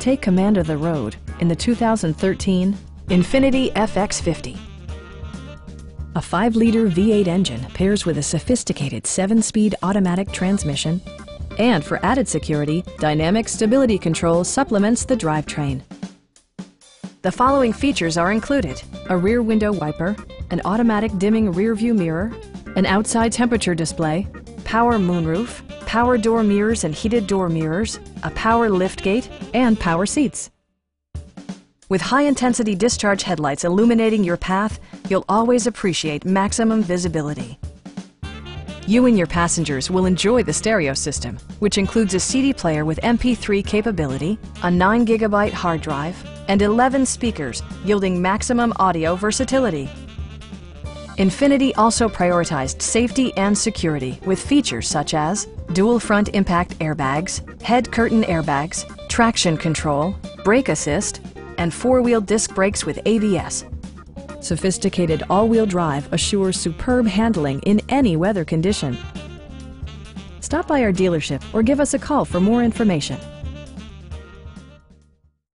Take command of the road in the 2013 Infiniti FX50. A 5-liter V8 engine pairs with a sophisticated 7-speed automatic transmission, and for added security, dynamic stability control supplements the drivetrain. The following features are included: a rear window wiper, an automatic dimming rear-view mirror, an outside temperature display, power moonroof, power door mirrors and heated door mirrors, a power liftgate, and power seats. With high-intensity discharge headlights illuminating your path, you'll always appreciate maximum visibility. You and your passengers will enjoy the stereo system, which includes a CD player with MP3 capability, a 9GB hard drive, and 11 speakers, yielding maximum audio versatility. Infiniti also prioritized safety and security with features such as dual front impact airbags, head curtain airbags, traction control, brake assist, and 4-wheel disc brakes with ABS. Sophisticated all-wheel drive assures superb handling in any weather condition. Stop by our dealership or give us a call for more information.